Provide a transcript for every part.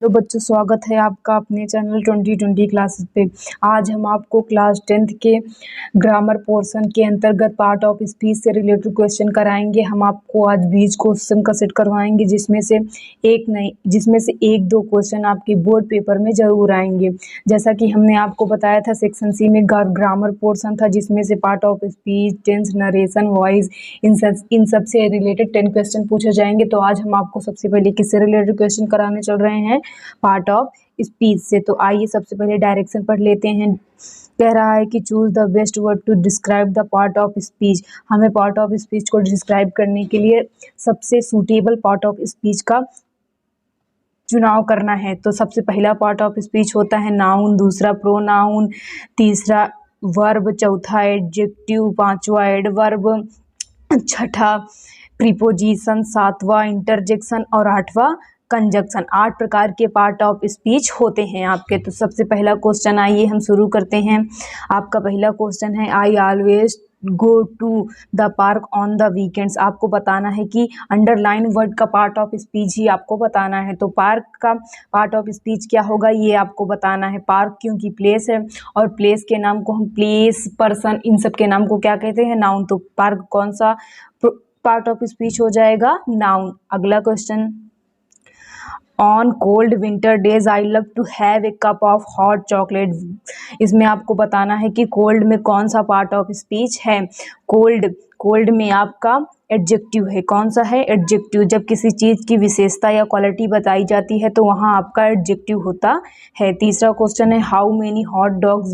तो बच्चों, स्वागत है आपका अपने चैनल 2020 क्लासेस पे। आज हम आपको क्लास 10th के ग्रामर पोर्शन के अंतर्गत पार्ट ऑफ स्पीच से रिलेटेड क्वेश्चन कराएंगे। हम आपको आज 20 क्वेश्चन का सेट करवाएंगे, जिसमें से एक दो क्वेश्चन आपके बोर्ड पेपर में जरूर आएंगे। जैसा कि हमने आपको बताया था, सेक्शन सी में ग्रामर पोर्शन था, जिसमें से part of speech, tense, narration, voice, इन सब से रिलेटेड 10 क्वेश्चन पूछे जाएंगे। तो आज हम आपको सबसे पहले किससे रिलेटेड क्वेश्चन कराने चल रहे हैं? पार्ट ऑफ स्पीच से। तो आइए सबसे पहले डायरेक्शन पढ़ लेते हैं। कह रहा है कि choose the best word to describe the part of speech. हमें पार्ट ऑफ स्पीच को डिस्क्राइब करने के लिए सबसे सूटेबल पार्ट ऑफ स्पीच का चुनाव करना है। तो सबसे पहला पार्ट ऑफ स्पीच होता है नाउन, दूसरा प्रोनाउन, तीसरा वर्ब, चौथा एडजेक्टिव, पांचवा एडवर्ब, छठा प्रीपोजिशन, सातवां इंटरजेक्शन और आठवां कंजक्शन। 8 प्रकार के पार्ट ऑफ स्पीच होते हैं आपके। तो सबसे पहला क्वेश्चन आइए हम शुरू करते हैं। आपका पहला क्वेश्चन है, I always go to the park on the weekends. आपको बताना है कि अंडरलाइन वर्ड का पार्ट ऑफ स्पीच ही आपको बताना है। तो पार्क का पार्ट ऑफ स्पीच क्या होगा, ये आपको बताना है। पार्क क्योंकि प्लेस है, और प्लेस के नाम को हम प्लेस, पर्सन, इन सब के नाम को क्या कहते हैं? नाउन। तो पार्क कौन सा पार्ट ऑफ स्पीच हो जाएगा? नाउन। अगला question, on cold winter days I love to have a cup of hot chocolate. इसमें आपको बताना है कि कोल्ड में कौन सा पार्ट ऑफ स्पीच है। कोल्ड में आपका एडजेक्टिव है। कौन सा है? एडजेक्टिव। जब किसी चीज़ की विशेषता या क्वालिटी बताई जाती है तो वहाँ आपका एडजेक्टिव होता है। तीसरा क्वेश्चन है, how many hot dogs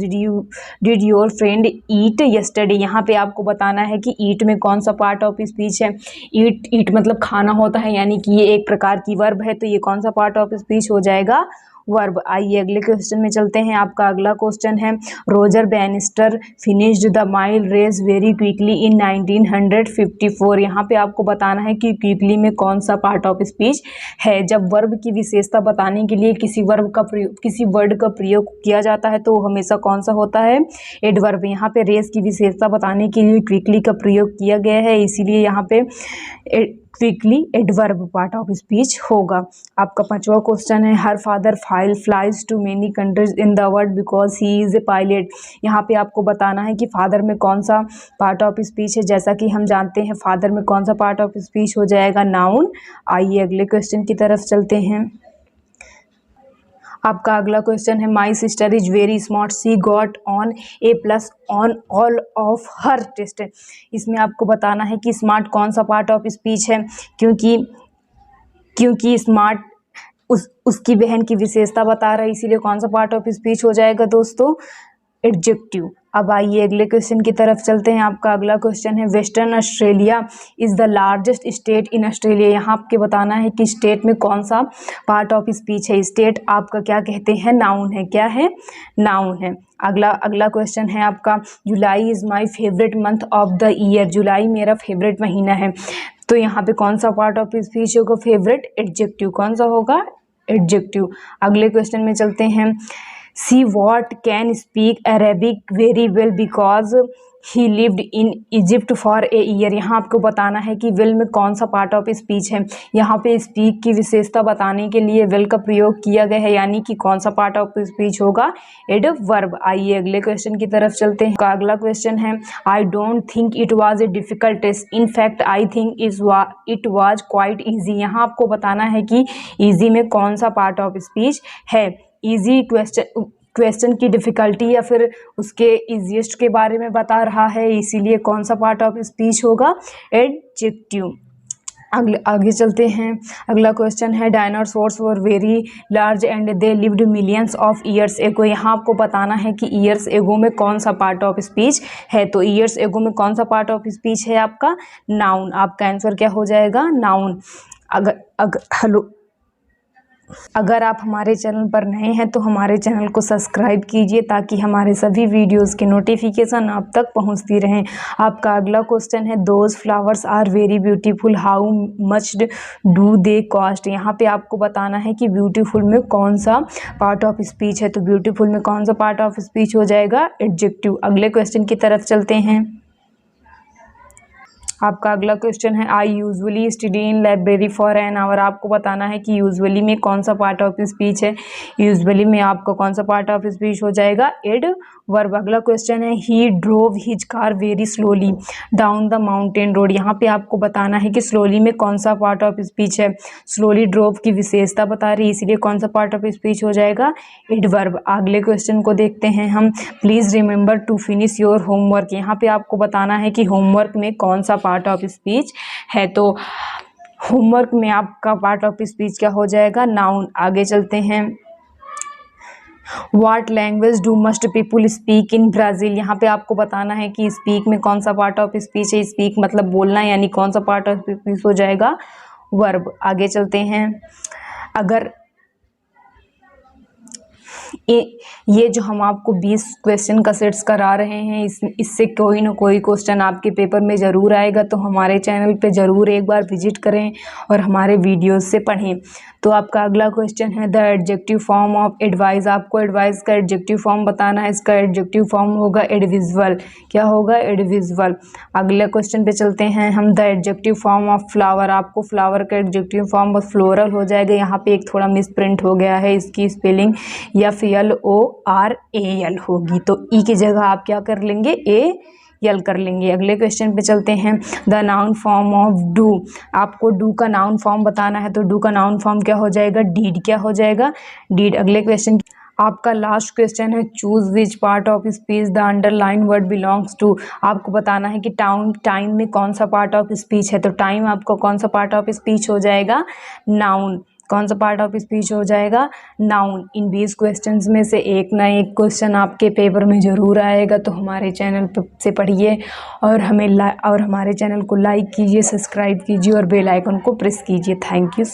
did your friend eat yesterday. यहाँ पे आपको बताना है कि ईट में कौन सा पार्ट ऑफ स्पीच है। ईट मतलब खाना होता है, यानी कि ये एक प्रकार की वर्ब है। तो ये कौन सा पार्ट ऑफ स्पीच हो जाएगा? वर्ब। आइए अगले क्वेश्चन में चलते हैं। आपका अगला क्वेश्चन है, Roger Bannister finished the mile race very quickly in 1954। यहाँ पे आपको बताना है कि क्विकली में कौन सा पार्ट ऑफ स्पीच है। जब वर्ब की विशेषता बताने के लिए किसी वर्ड का प्रयोग किया जाता है तो हमेशा कौन सा होता है? एडवर्ब। यहाँ पे रेस की विशेषता बताने के लिए क्विकली का प्रयोग किया गया है, इसीलिए यहाँ पे quickly adverb part of speech होगा। आपका पांचवा क्वेश्चन है, her father flies to many countries in the world because he is a pilot. यहाँ पे आपको बताना है कि फादर में कौन सा पार्ट ऑफ स्पीच है। जैसा कि हम जानते हैं, फादर में कौन सा पार्ट ऑफ स्पीच हो जाएगा? नाउन। आइए अगले क्वेश्चन की तरफ चलते हैं। आपका अगला क्वेश्चन है, my sister is very smart, she got on A+ on all of her test. इसमें आपको बताना है कि स्मार्ट कौन सा पार्ट ऑफ स्पीच है, क्योंकि स्मार्ट उसकी बहन की विशेषता बता रहा है, इसीलिए कौन सा पार्ट ऑफ स्पीच हो जाएगा दोस्तों? एडजेक्टिव। अब आइए अगले क्वेश्चन की तरफ चलते हैं। आपका अगला क्वेश्चन है, western Australia is the largest state in Australia. यहाँ आपके बताना है कि स्टेट में कौन सा पार्ट ऑफ स्पीच है। स्टेट आपका क्या कहते हैं? नाउन है। क्या है? नाउन है। अगला क्वेश्चन है आपका, July is my favourite month of the year. जुलाई मेरा फेवरेट महीना है। तो यहाँ पे कौन सा पार्ट ऑफ स्पीच होगा? फेवरेट। एडजेक्टिव। कौन सा होगा? एडजेक्टिव। अगले क्वेश्चन में चलते हैं, see what can speak Arabic very well because he lived in Egypt for a year. यहाँ आपको बताना है कि विल में कौन सा पार्ट ऑफ स्पीच है। यहाँ पे स्पीक की विशेषता बताने के लिए विल का प्रयोग किया गया है, यानी कि कौन सा पार्ट ऑफ स्पीच होगा? एडवर्ब। आइए अगले क्वेश्चन की तरफ चलते हैं। अगला क्वेश्चन है, I don't think it was a difficult test, in fact I think it was quite easy. यहाँ आपको बताना है कि ईजी में कौन सा पार्ट ऑफ स्पीच है। ईजी क्वेश्चन की डिफ़िकल्टी या फिर उसके ईजीएस्ट के बारे में बता रहा है, इसीलिए कौन सा पार्ट ऑफ स्पीच होगा? एडजेक्टिव। आगे चलते हैं। अगला क्वेश्चन है, dinosaurs were very large and they lived millions of years ago. यहाँ आपको बताना है कि ईयर्स एगो में कौन सा पार्ट ऑफ स्पीच है। तो ईयर्स एगो में कौन सा पार्ट ऑफ स्पीच है आपका? नाउन। आपका आंसर क्या हो जाएगा? नाउन। अगर आप हमारे चैनल पर नए हैं तो हमारे चैनल को सब्सक्राइब कीजिए, ताकि हमारे सभी वीडियोस के नोटिफिकेशन आप तक पहुंचती रहें। आपका अगला क्वेश्चन है, those flowers are very beautiful, how much do they cost. यहाँ पे आपको बताना है कि ब्यूटीफुल में कौन सा पार्ट ऑफ स्पीच है। तो ब्यूटीफुल में कौन सा पार्ट ऑफ स्पीच हो जाएगा? एडजेक्टिव। अगले क्वेश्चन की तरफ चलते हैं। आपका अगला क्वेश्चन है, I usually study in library for an hour. आपको बताना है कि यूजुअली में कौन सा पार्ट ऑफ स्पीच है। यूजुअली में आपका कौन सा पार्ट ऑफ स्पीच हो जाएगा, एडवर्ब। अगला क्वेश्चन है, he drove his car very slowly down the mountain road. यहाँ पे आपको बताना है कि स्लोली में कौन सा पार्ट ऑफ स्पीच है। स्लोली ड्रोव की विशेषता बता रही है, इसलिए कौन सा पार्ट ऑफ स्पीच हो जाएगा, एडवर्ब। अगले क्वेश्चन को देखते हैं हम, please remember to finish your homework. यहाँ पे आपको बताना है कि होमवर्क में कौन सा पार्ट ऑफ स्पीच है। तो होमवर्क में आपका पार्ट ऑफ स्पीच क्या हो जाएगा, नाउन। आगे चलते हैं, what language do must people speak in Brazil. यहाँ पे आपको बताना है कि स्पीक में कौन सा पार्ट ऑफ स्पीच है। स्पीक मतलब बोलना, यानी कौन सा पार्ट ऑफ स्पीच हो जाएगा, वर्ब। आगे चलते हैं, अगर ये जो हम आपको 20 क्वेश्चन का सेट्स करा रहे हैं, इससे कोई ना कोई क्वेश्चन आपके पेपर में ज़रूर आएगा। तो हमारे चैनल पे ज़रूर एक बार विजिट करें और हमारे वीडियोस से पढ़ें। तो आपका अगला क्वेश्चन है, the adjective form of advice. आपको एडवाइस का एडजेक्टिव फॉर्म बताना है। इसका एडजेक्टिव फॉर्म होगा एडविजुअल। क्या होगा, एडविजुअल। अगले क्वेश्चन पे चलते हैं हम, the adjective form of flower. आपको फ्लावर का एडजेक्टिव फॉर्म फ्लोरल हो जाएगा। यहाँ पे एक थोड़ा मिस प्रिंट हो गया है, इसकी स्पेलिंग FLORAL होगी, तो ई की जगह आप क्या कर लेंगे, AL कर लेंगे। अगले क्वेश्चन पे चलते हैं, the noun form of do. आपको डू का नाउन फॉर्म बताना है। तो डू का नाउन फॉर्म क्या हो जाएगा, डीड। क्या हो जाएगा, डीड। अगले क्वेश्चन, आपका लास्ट क्वेश्चन है, choose which part of speech the underline word belongs to. आपको बताना है कि टाइम में कौन सा पार्ट ऑफ स्पीच है। तो टाइम आपको कौन सा पार्ट ऑफ स्पीच हो जाएगा, नाउन। कौन सा पार्ट ऑफ स्पीच हो जाएगा, नाउन। इन 20 क्वेश्चंस में से एक ना एक क्वेश्चन आपके पेपर में ज़रूर आएगा। तो हमारे चैनल से पढ़िए और हमारे चैनल को लाइक कीजिए, सब्सक्राइब कीजिए और बेल आइकन को प्रेस कीजिए। Thank you.